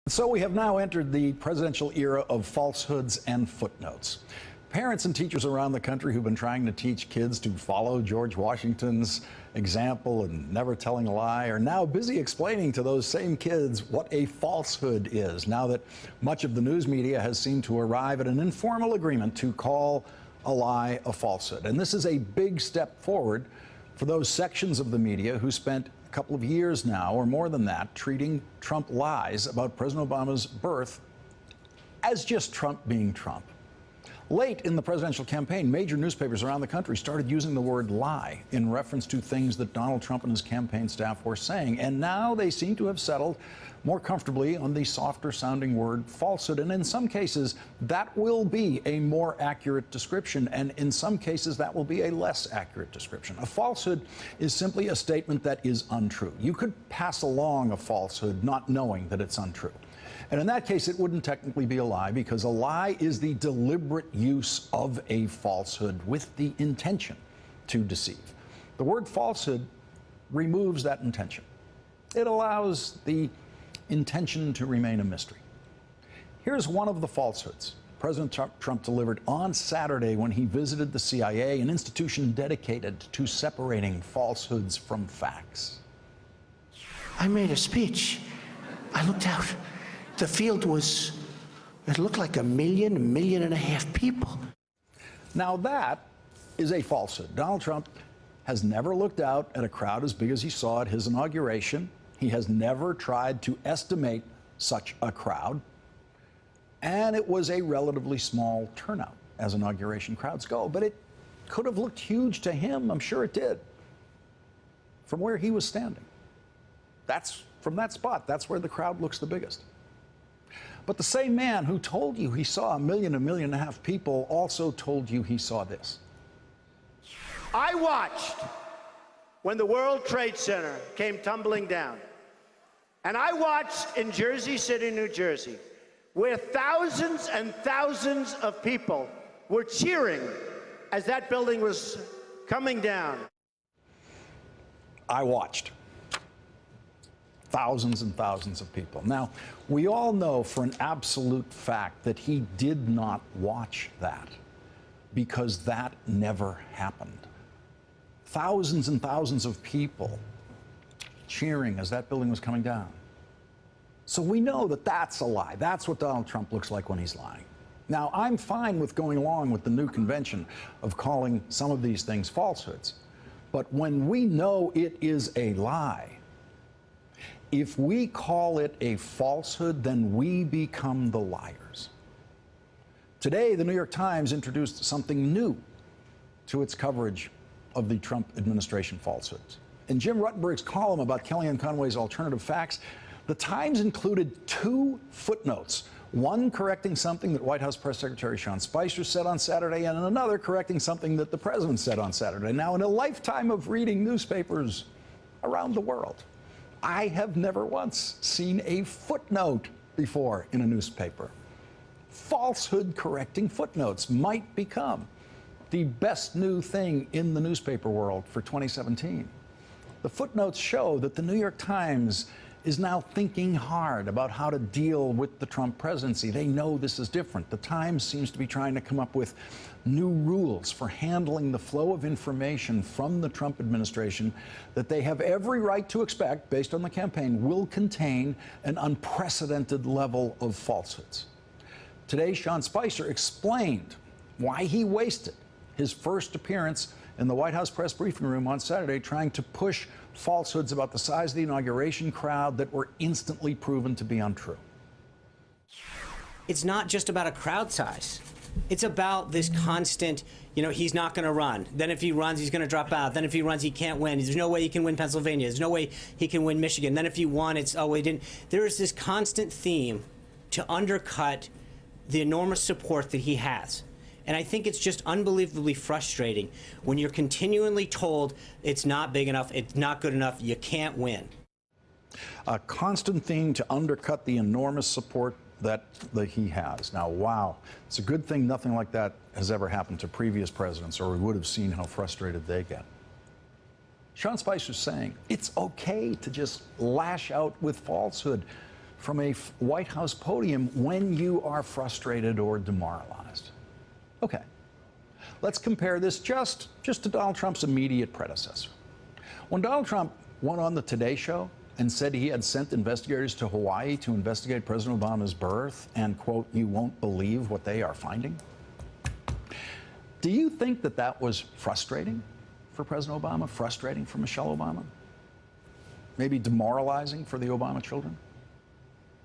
So we have now entered the presidential era of falsehoods and footnotes. Parents and teachers around the country who've been trying to teach kids to follow George Washington's example and never telling a lie are now busy explaining to those same kids what a falsehood is, now that much of the news media has seemed to arrive at an informal agreement to call a lie a falsehood. And this is a big step forward for those sections of the media who spent a couple of years now, or more than that, treating Trump lies about President Obama's birth as just Trump being Trump. Late in the presidential campaign, major newspapers around the country started using the word lie in reference to things that Donald Trump and his campaign staff were saying. And now they seem to have settled more comfortably on the softer sounding word falsehood. And in some cases, that will be a more accurate description. And in some cases, that will be a less accurate description. A falsehood is simply a statement that is untrue. You could pass along a falsehood not knowing that it's untrue. And in that case, it wouldn't technically be a lie, because a lie is the deliberate use of a falsehood with the intention to deceive. The word falsehood removes that intention. It allows the intention to remain a mystery. Here's one of the falsehoods President Trump delivered on Saturday when he visited the CIA, an institution dedicated to separating falsehoods from facts. I made a speech. I looked out. The field it looked like 1.5 million people. Now that is a falsehood. Donald Trump has never looked out at a crowd as big as he saw at his inauguration. He has never tried to estimate such a crowd. And it was a relatively small turnout, as inauguration crowds go. But it could have looked huge to him. I'm sure it did. From where he was standing. From that spot, that's where the crowd looks the biggest. But the same man who told you he saw 1.5 million people also told you he saw this. I watched when the World Trade Center came tumbling down. And I watched in Jersey City, New Jersey, where thousands and thousands of people were cheering as that building was coming down. I watched. Thousands and thousands of people. Now, we all know for an absolute fact that he did not watch that, because that never happened. Thousands and thousands of people cheering as that building was coming down. So we know that that's a lie. That's what Donald Trump looks like when he's lying. Now, I'm fine with going along with the new convention of calling some of these things falsehoods. But when we know it is a lie, if we call it a falsehood, then we become the liars. Today, the New York Times introduced something new to its coverage of the Trump administration falsehoods. In Jim Ruttenberg's column about Kellyanne Conway's alternative facts, the Times included 2 footnotes, one correcting something that White House Press Secretary Sean Spicer said on Saturday, and another correcting something that the president said on Saturday. Now, in a lifetime of reading newspapers around the world, I have never once seen a footnote before in a newspaper. Falsehood correcting footnotes might become the best new thing in the newspaper world for 2017. The footnotes show that the New York Times is now thinking hard about how to deal with the Trump presidency. They know this is different. The Times seems to be trying to come up with new rules for handling the flow of information from the Trump administration that they have every right to expect, based on the campaign, will contain an unprecedented level of falsehoods. Today, Sean Spicer explained why he wasted his first appearance in the White House press briefing room on Saturday trying to push falsehoods about the size of the inauguration crowd that were instantly proven to be untrue. It's not just about a crowd size. It's about this constant, he's not going to run. Then if he runs, he's going to drop out. Then if he runs, he can't win. There's no way he can win Pennsylvania. There's no way he can win Michigan. Then if he won, it's, oh, he didn't. There is this constant theme to undercut the enormous support that he has. And I think it's just unbelievably frustrating when you're continually told it's not big enough, it's not good enough, you can't win. A constant theme to undercut the enormous support that he has. Now, wow, it's a good thing nothing like that has ever happened to previous presidents, or we would have seen how frustrated they get. Sean Spicer's saying it's okay to just lash out with falsehood. from a White House podium when you are frustrated or demoralized. Okay, let's compare this just to Donald Trump's immediate predecessor. When Donald Trump went on the Today Show and said he had sent investigators to Hawaii to investigate President Obama's birth and, quote, you won't believe what they are finding, do you think that that was frustrating for President Obama, frustrating for Michelle Obama? Maybe demoralizing for the Obama children?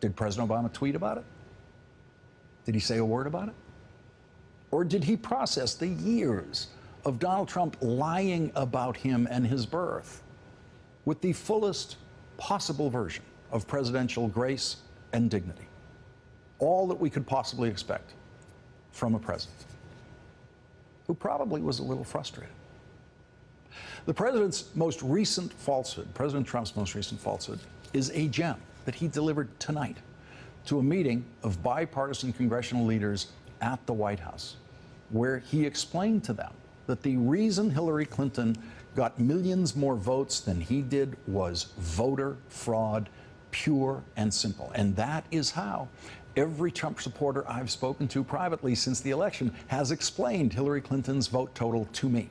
Did President Obama tweet about it? Did he say a word about it? Or did he process the years of Donald Trump lying about him and his birth with the fullest possible version of presidential grace and dignity? All that we could possibly expect from a president who probably was a little frustrated. The president's most recent falsehood, President Trump's most recent falsehood, is a gem that he delivered tonight to a meeting of bipartisan congressional leaders at the White House, where he explained to them that the reason Hillary Clinton got millions more votes than he did was voter fraud, pure and simple. And that is how every Trump supporter I've spoken to privately since the election has explained Hillary Clinton's vote total to me.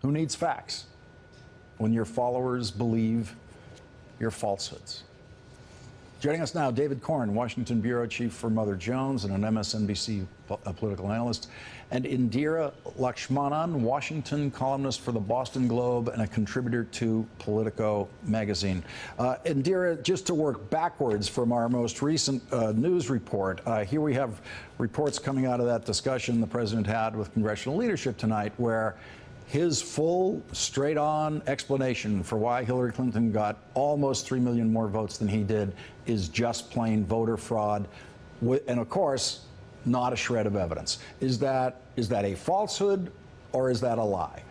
Who needs facts when your followers believe your falsehoods? Joining us now, David Corn, Washington bureau chief for Mother Jones and an MSNBC political analyst, and Indira Lakshmanan, Washington columnist for the Boston Globe and a contributor to Politico magazine. Indira, just to work backwards from our most recent news report, here we have reports coming out of that discussion the president had with congressional leadership tonight, where his full, straight-on explanation for why Hillary Clinton got almost 3 million more votes than he did is just plain voter fraud, and of course, not a shred of evidence. Is that a falsehood or is that a lie?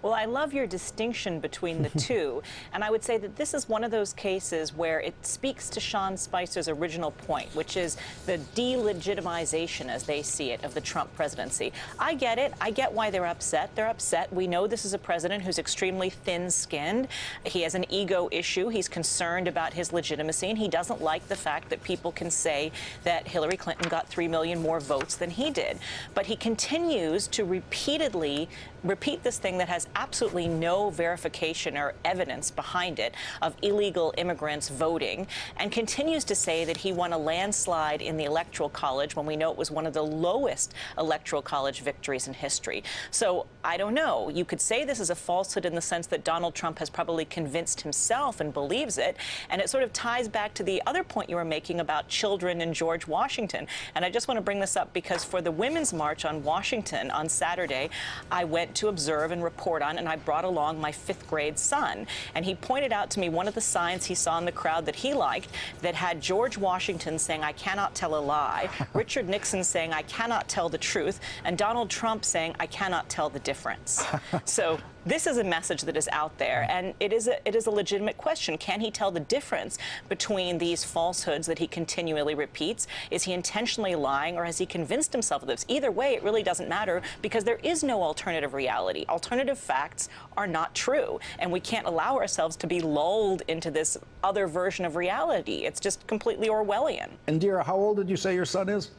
Well, I love your distinction between the two, and I would say that this is one of those cases where it speaks to Sean Spicer's original point, which is the delegitimization, as they see it, of the Trump presidency. I get it. I get why they're upset. They're upset. We know this is a president who's extremely thin-skinned. He has an ego issue. He's concerned about his legitimacy, and he doesn't like the fact that people can say that Hillary Clinton got 3 million more votes than he did. But he continues to repeatedly repeat this thing that has absolutely no verification or evidence behind it of illegal immigrants voting, and continues to say that he won a landslide in the Electoral College when we know it was one of the lowest Electoral College victories in history. So I don't know. You could say this is a falsehood in the sense that Donald Trump has probably convinced himself and believes it, and it sort of ties back to the other point you were making about children and George Washington. And I just want to bring this up because for the Women's March on Washington on Saturday, I went to observe and report on, and I brought along my 5th grade son. And he pointed out to me one of the signs he saw in the crowd that he liked that had George Washington saying, "I cannot tell a lie," Richard Nixon saying, "I cannot tell the truth," and Donald Trump saying, "I cannot tell the difference." So this is a message that is out there, and it is a legitimate question. Can he tell the difference between these falsehoods that he continually repeats? Is he intentionally lying, or has he convinced himself of this? Either way, it really doesn't matter, because there is no alternative reality. Alternative facts are not true, and we can't allow ourselves to be lulled into this other version of reality. It's just completely Orwellian. Indira, how old did you say your son is?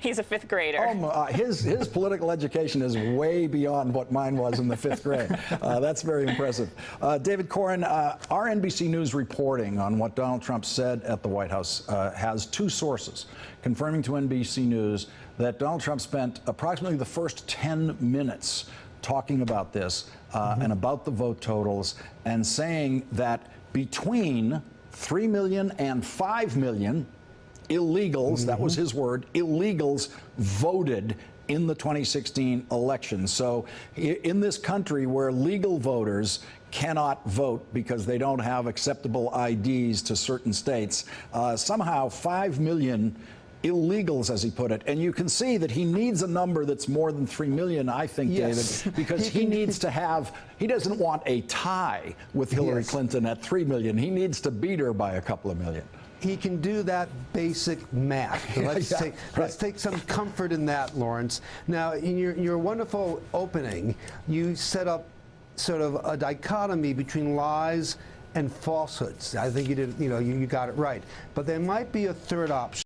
He's a 5th grader. His political education is way beyond what mine was in the 5th grade. That's very impressive. David Corn, our NBC News reporting on what Donald Trump said at the White House has 2 sources confirming to NBC News that Donald Trump spent approximately the first 10 minutes talking about this and about the vote totals, and saying that between 3 million and 5 million illegals, that was his word, illegals voted in the 2016 election. So in this country where legal voters cannot vote because they don't have acceptable IDs to certain states, somehow 5 million illegals, as he put it. And you can see that he needs a number that's more than 3 million, I think, yes, David, because he needs to have, he doesn't want a tie with Hillary Clinton at 3 million. He needs to beat her by a couple of million. He can do that basic math. So let's take some comfort in that, Lawrence. Now, in your wonderful opening, you set up sort of a dichotomy between lies and falsehoods. I think you did, you got it right. But there might be a third option.